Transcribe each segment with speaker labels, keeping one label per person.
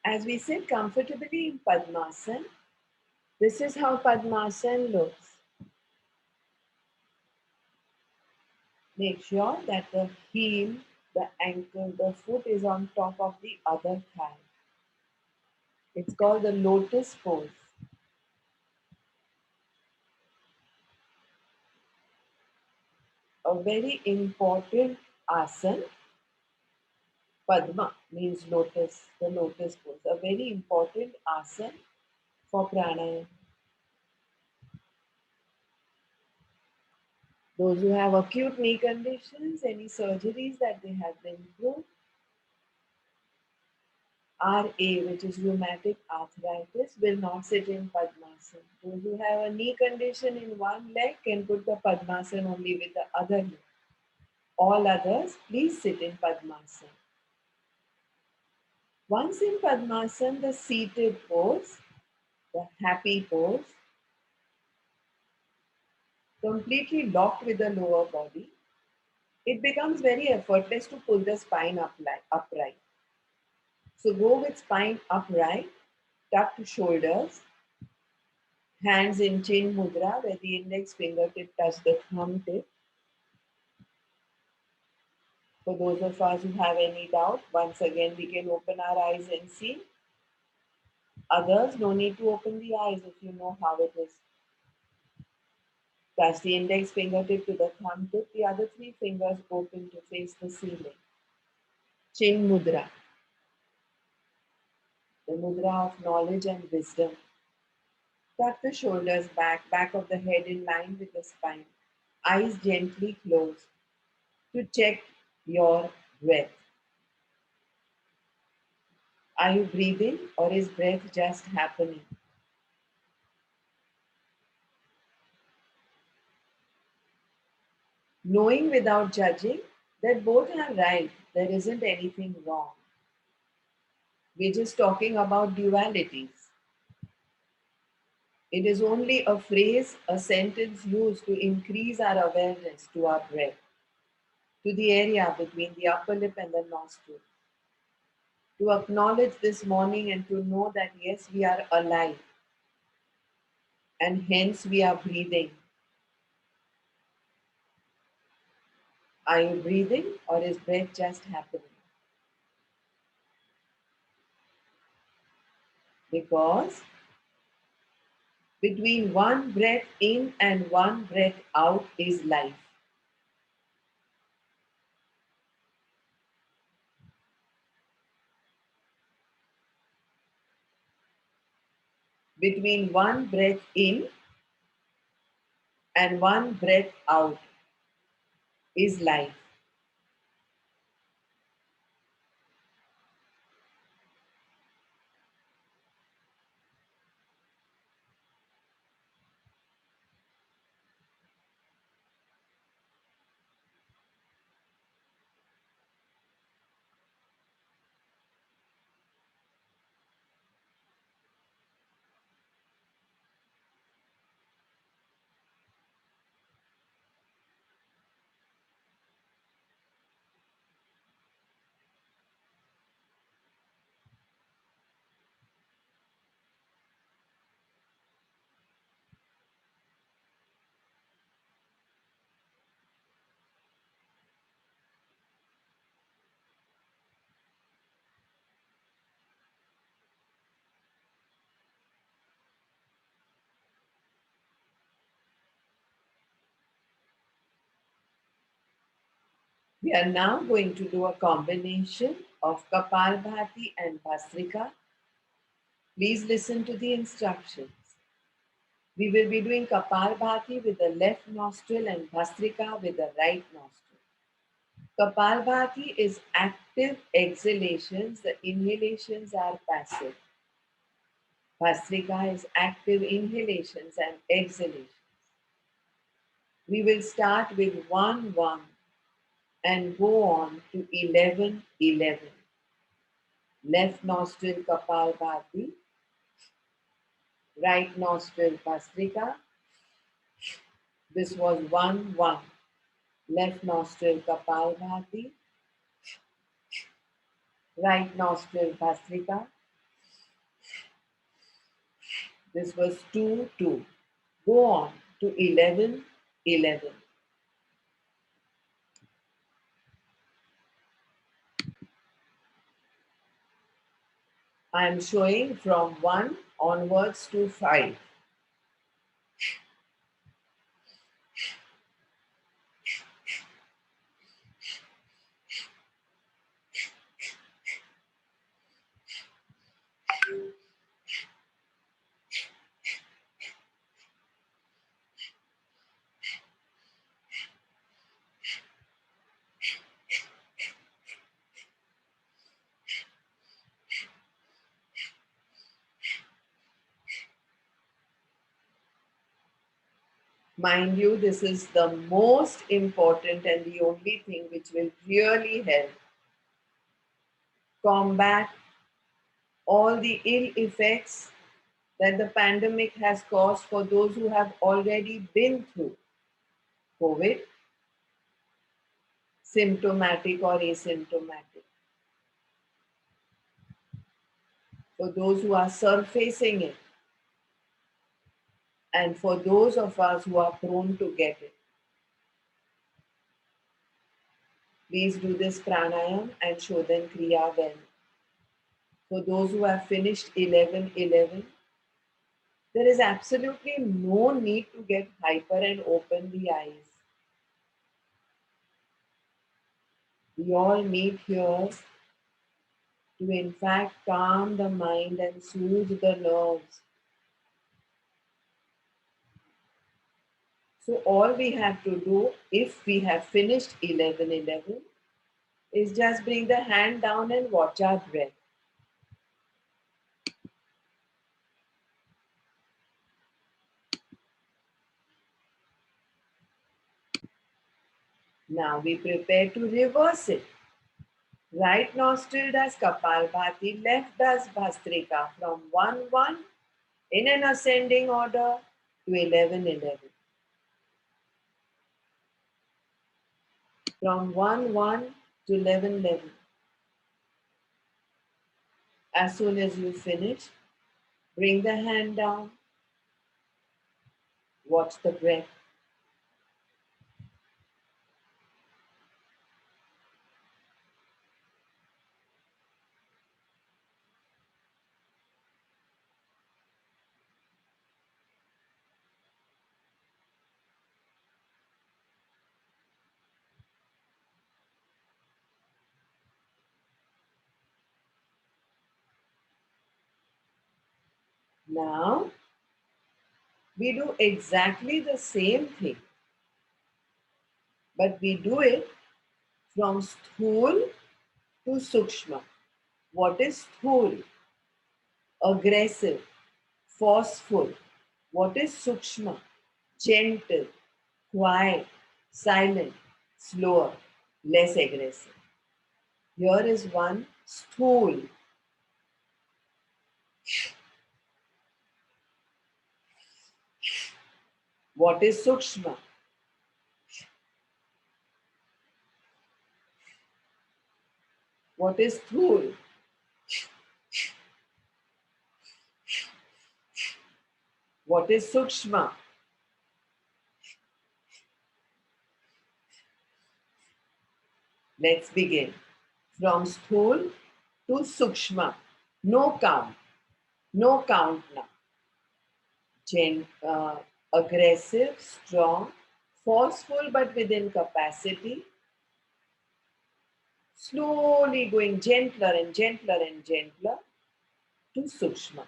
Speaker 1: As we sit comfortably in Padmasana, this is how Padmasana looks. Make sure that the heel, the ankle, the foot is on top of the other thigh. It's called the lotus pose. A very important asana. Padma means lotus, the lotus pose. A very important asana for pranayama. Those who have acute knee conditions, any surgeries that they have been through, RA, which is rheumatic arthritis, will not sit in Padmasana. Those who have a knee condition in one leg can put the Padmasana only with the other leg. All others, please sit in Padmasana. Once in Padmasana, the seated pose, the happy pose, completely locked with the lower body, it becomes very effortless to pull the spine upright. So go with spine upright, tucked shoulders, hands in chin mudra where the index fingertip touch the thumb tip. For those of us who have any doubt, once again we can open our eyes and see. Others, no need to open the eyes if you know how it is. Touch the index fingertip to the thumb tip, the other three fingers open to face the ceiling. Chin mudra, the mudra of knowledge and wisdom. Tuck the shoulders back, back of the head in line with the spine. Eyes gently closed to check your breath. Are you breathing or is breath just happening? Knowing without judging that both are right, there isn't anything wrong. We're just talking about dualities. It is only a phrase, a sentence used to increase our awareness to our breath, to the area between the upper lip and the nostril. To acknowledge this morning and to know that yes, we are alive and hence we are breathing. Are you breathing or is breath just happening? Because between one breath in and one breath out is life. Between one breath in and one breath out is life. We are now going to do a combination of Kapalbhati and Bhastrika. Please listen to the instructions. We will be doing Kapalbhati with the left nostril and Bhastrika with the right nostril. Kapalbhati is active exhalations, the inhalations are passive. Bhastrika is active inhalations and exhalations. We will start with 1 1 and go on to 11 11. Left nostril Kapalbhati, right nostril Bhastrika. This was 1 1. Left nostril Kapalbhati, right nostril Bhastrika. This was 2, 2. Go on to 11, 11. I am showing from 1 onwards to 5. Mind you, this is the most important and the only thing which will really help combat all the ill effects that the pandemic has caused for those who have already been through COVID, symptomatic or asymptomatic. For those who are surfacing it, and for those of us who are prone to get it. Please do this pranayam and show them kriya well. For those who have finished 11, 11, there is absolutely no need to get hyper and open the eyes. We all meet here to in fact calm the mind and soothe the nerves. So all we have to do, if we have finished 11, 11, is just bring the hand down and watch our breath. Now we prepare to reverse it. Right nostril does Kapalbhati, left does Bhastrika from 1, 1 in an ascending order to 11, 11. From 1, 1 to 11, 11. As soon as you finish, bring the hand down, watch the breath. Now, we do exactly the same thing, but we do it from Sthul to Sukshma. What is Sthul? Aggressive, forceful. What is Sukshma? Gentle, quiet, silent, slower, less aggressive. Here is one Sthul. What is Sukshma? What is Sthul? What is Sukshma? Let's begin. From Sthul to Sukshma. No count. No count now. Aggressive, strong, forceful but within capacity. Slowly going gentler and gentler and gentler to Sukshma.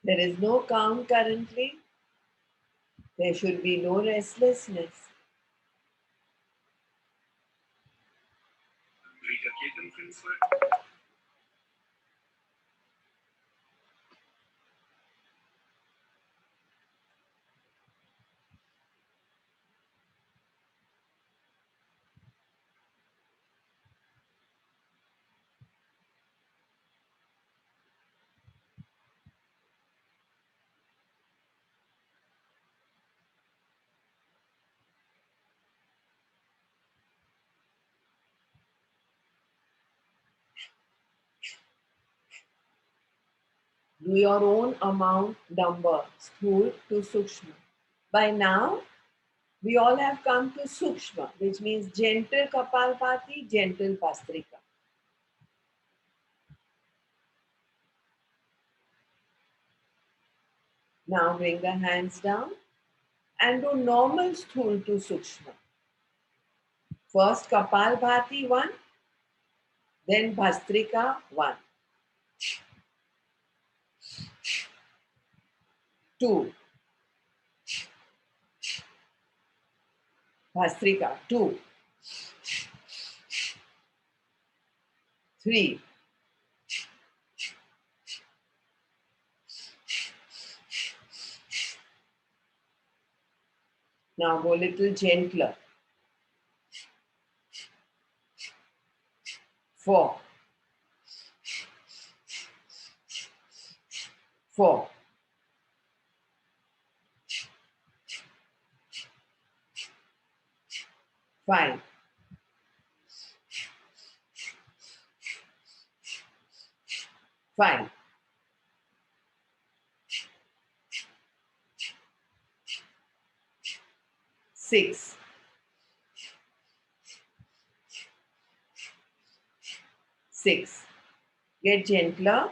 Speaker 1: There is no count currently. There should be no restlessness. Do your own amount number, Sthul to Sukshma. By now, we all have come to Sukshma, which means gentle Kapalbhati, gentle Bhastrika. Now bring the hands down and do normal Sthul to Sukshma. First Kapalbhati 1, then Bhastrika 1, 2, Bhastrika 2, 3, 4. Now go little gentler. 4, 4. 5, 5, 6, 6. Get gentler.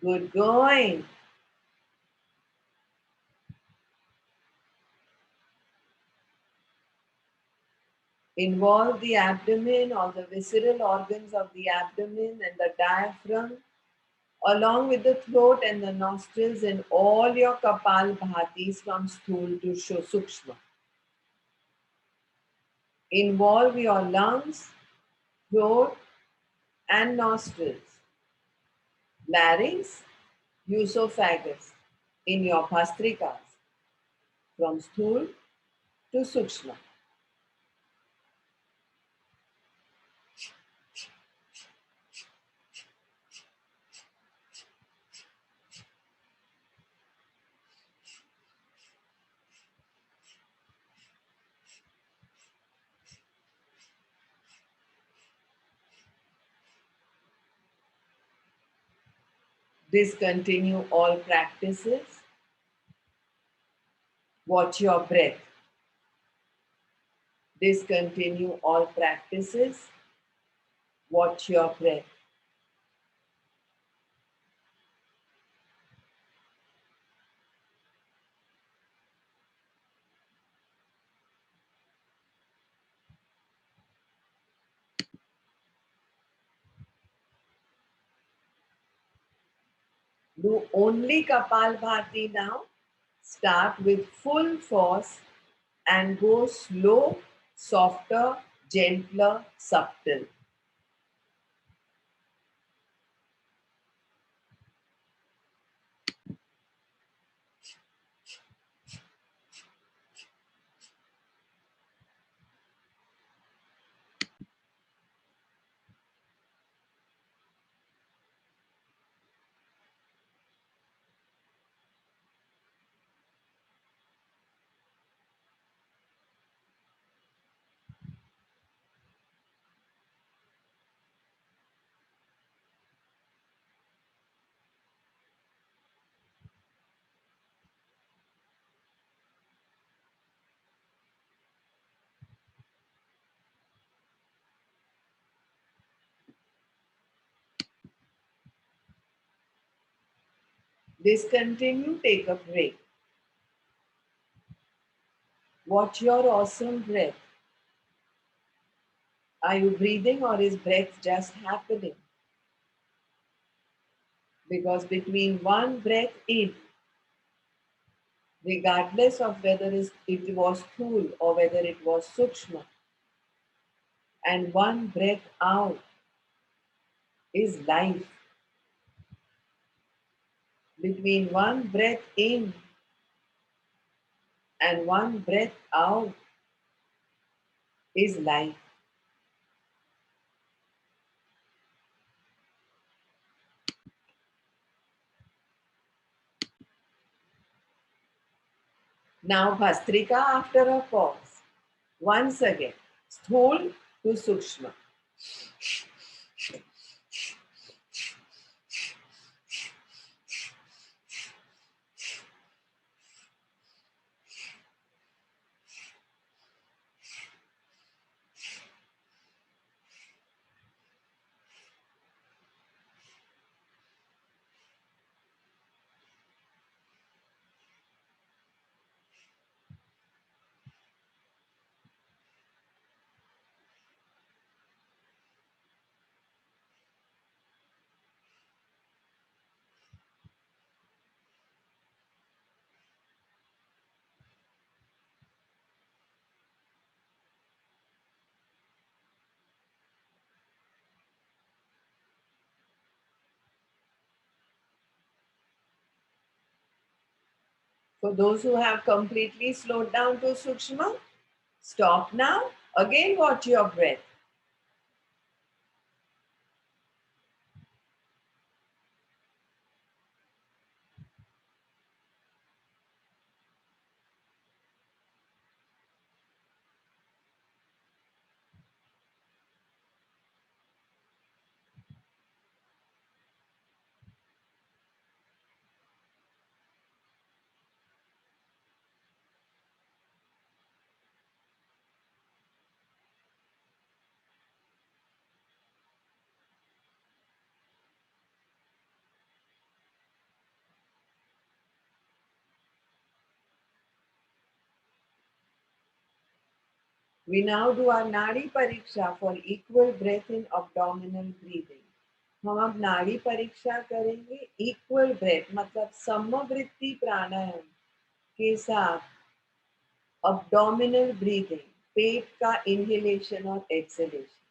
Speaker 1: Good going. Involve the abdomen or the visceral organs of the abdomen and the diaphragm, along with the throat and the nostrils in all your Kapal Bhatis from Sthul to Sukshma. Involve your lungs, throat, and nostrils, larynx, esophagus in your Bhastrikas from Sthul to Sukshma. Discontinue all practices. Watch your breath. Discontinue all practices. Watch your breath. Do only Kapalbhati now. Start with full force and go slow, softer, gentler, subtle. Discontinue, take a break. Watch your awesome breath. Are you breathing or is breath just happening? Because between one breath in, regardless of whether it was Sthul or whether it was Sukshma, and one breath out is life. Between one breath in and one breath out is life. Now, Bhastrika, after a pause, once again, Sthul to Sukshma. For those who have completely slowed down to Sukshma, stop now. Again, watch your breath. We now do our Nadi Pariksha for equal breath in abdominal breathing. हम अब नाड़ी परीक्षा करेंगे equal breath मतलब समवृत्ति प्राणायाम के साथ abdominal breathing, पेट का inhalation और exhalation.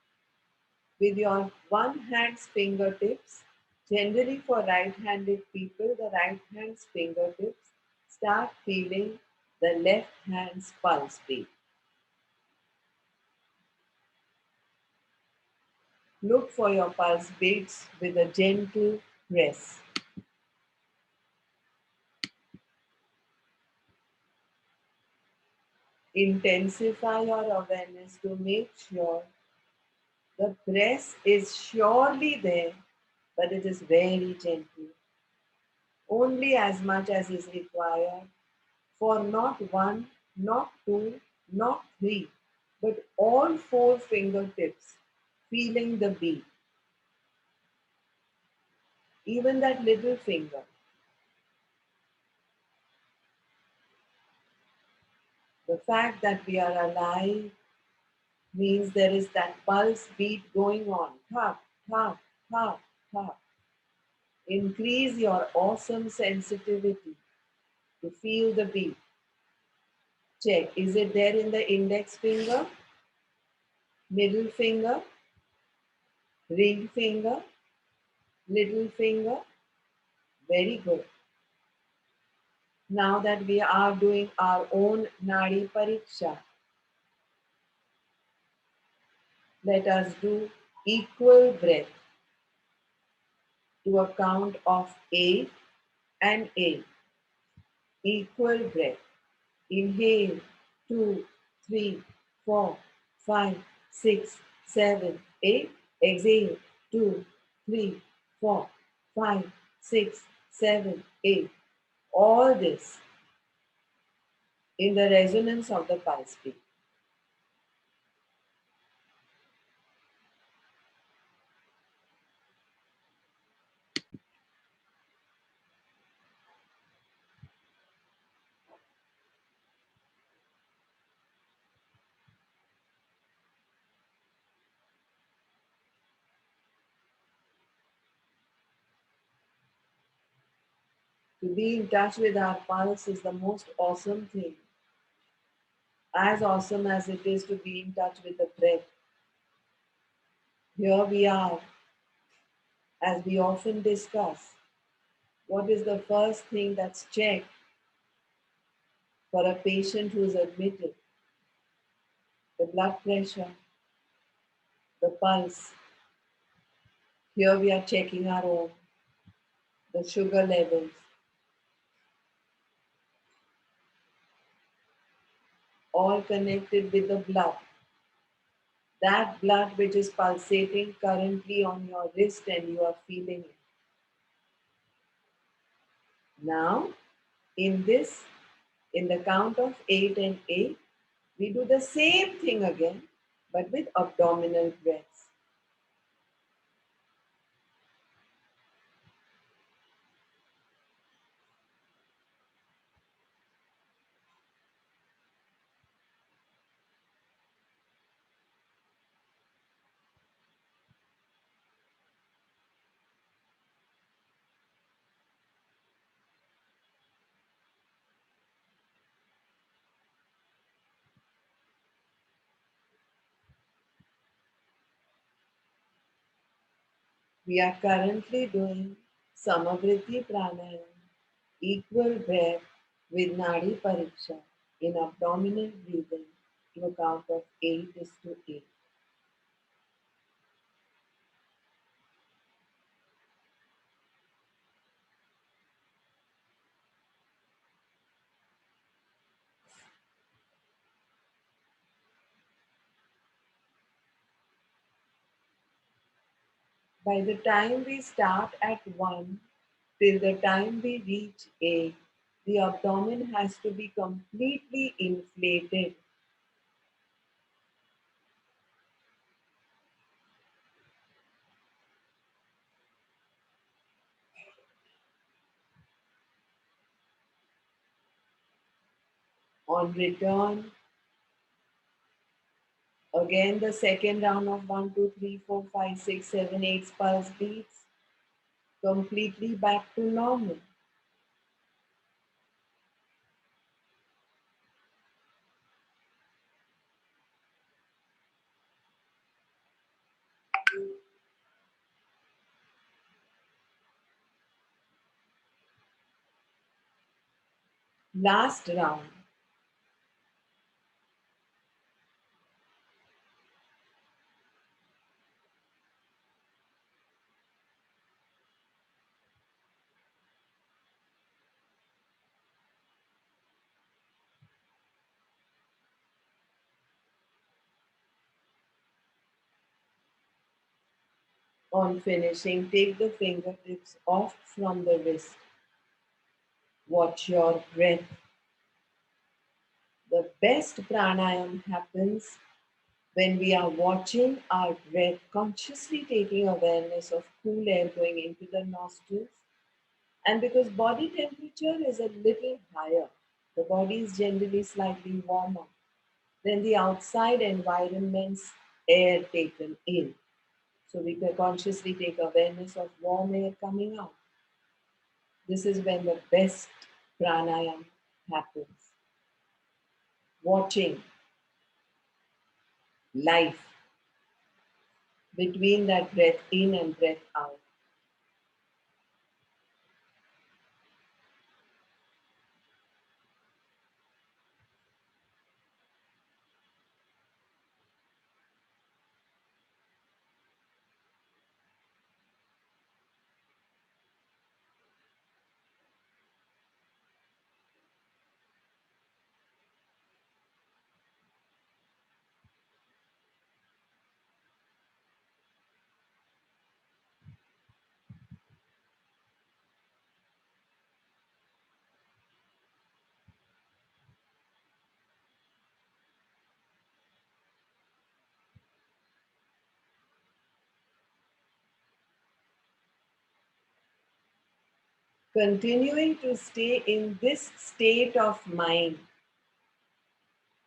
Speaker 1: With your one hand's fingertips, generally for right-handed people, the right hand's fingertips, start feeling the left hand's pulse beat. Look for your pulse beats with a gentle press. Intensify your awareness to make sure the press is surely there, but it is very gentle. Only as much as is required for not one, not two, not three, but all four fingertips feeling the beat. Even that little finger. The fact that we are alive means there is that pulse beat going on. Thak, thak, thak, thak. Increase your awesome sensitivity to feel the beat. Check, is it there in the index finger, middle finger, ring finger, little finger? Very good. Now that we are doing our own Nadi Pariksha, let us do equal breath to a count of 8 and 8. Equal breath. Inhale 2, 3, 4, 5, 6, 7, 8. Exhale 2, 3, 4, 5, 6, 7, 8. All this in the resonance of the pulse beat. To be in touch with our pulse is the most awesome thing, as awesome as it is to be in touch with the breath. Here we are, as we often discuss. What is the first thing that's checked for a patient who is admitted? The blood pressure, the pulse. Here we are checking our own, the sugar levels, all connected with the blood. That blood which is pulsating currently on your wrist and you are feeling it. Now, in this, in the count of 8 and 8, we do the same thing again, but with abdominal breaths. We are currently doing Samavritti pranayama, equal breath with Nadi Pariksha in abdominal breathing to a count of 8 is to 8. By the time we start at 1 till the time we reach 8, the abdomen has to be completely inflated. On return, again the second round of 1, 2, 3, 4, 5, 6, 7, 8 pulse beats, completely back to normal. Last round. On finishing, take the fingertips off from the wrist. Watch your breath. The best pranayam happens when we are watching our breath, consciously taking awareness of cool air going into the nostrils. And because body temperature is a little higher, the body is generally slightly warmer than the outside environment's air taken in. So we can consciously take awareness of warm air coming out. This is when the best pranayam happens. Watching life between that breath in and breath out. Continuing to stay in this state of mind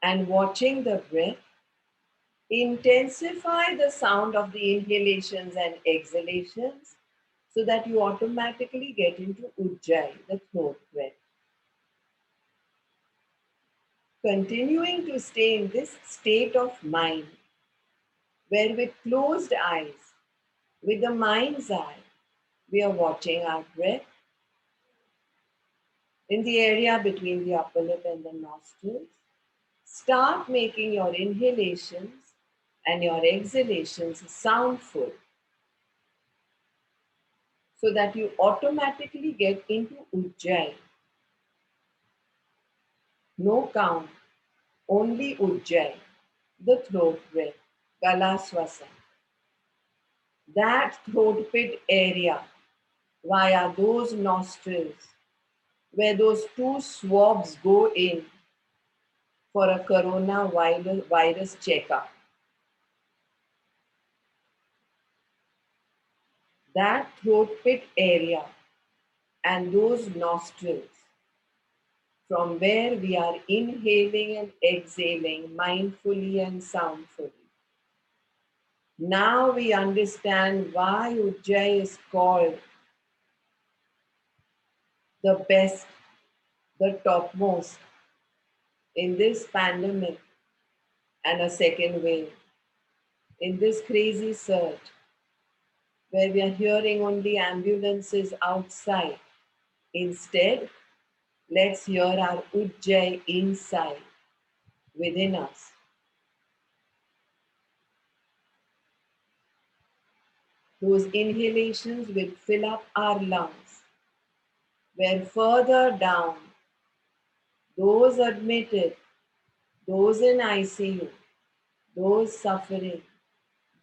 Speaker 1: and watching the breath, intensify the sound of the inhalations and exhalations so that you automatically get into Ujjayi, the throat breath. Continuing to stay in this state of mind, where with closed eyes, with the mind's eye, we are watching our breath in the area between the upper lip and the nostrils. Start making your inhalations and your exhalations soundful so that you automatically get into Ujjayi. No count, only Ujjayi, the throat breath, Gala Swasa. That throat pit area via those nostrils where those two swabs go in for a coronavirus checkup. That throat pit area and those nostrils from where we are inhaling and exhaling mindfully and soundfully. Now we understand why Ujjayi is called the best, the topmost in this pandemic and a second wave, in this crazy surge where we are hearing only ambulances outside. Instead, let's hear our Ujjayi inside within us. Those inhalations will fill up our lungs, where further down, those admitted, those in ICU, those suffering,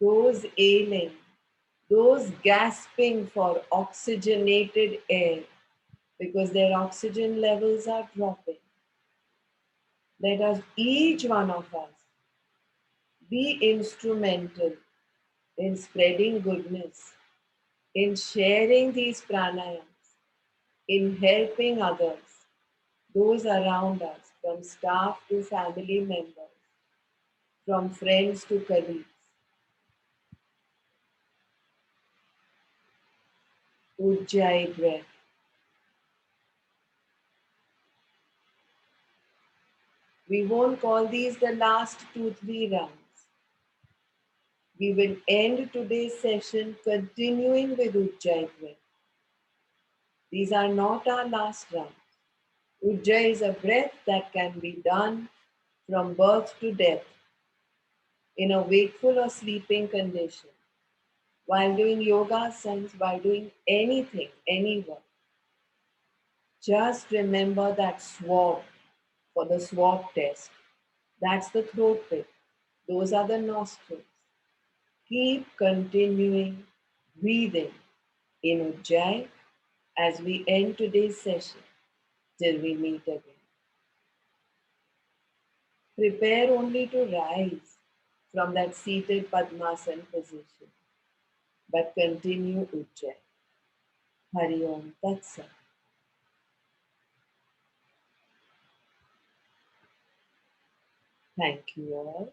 Speaker 1: those ailing, those gasping for oxygenated air because their oxygen levels are dropping. Let us, each one of us, be instrumental in spreading goodness, in sharing these pranayams, in helping others, those around us, from staff to family members, from friends to colleagues. Ujjayi breath. We won't call these the last 2-3 rounds. We will end today's session continuing with Ujjayi breath. These are not our last rounds. Ujjayi is a breath that can be done from birth to death in a wakeful or sleeping condition, while doing yoga asans, while doing anything, any work. Just remember that swab for the swab test. That's the throat pit. Those are the nostrils. Keep continuing breathing in Ujjayi as we end today's session till we meet again. Prepare only to rise from that seated Padmasana position, but continue Ujjayi. Hari Om Tat Sat. Thank you all.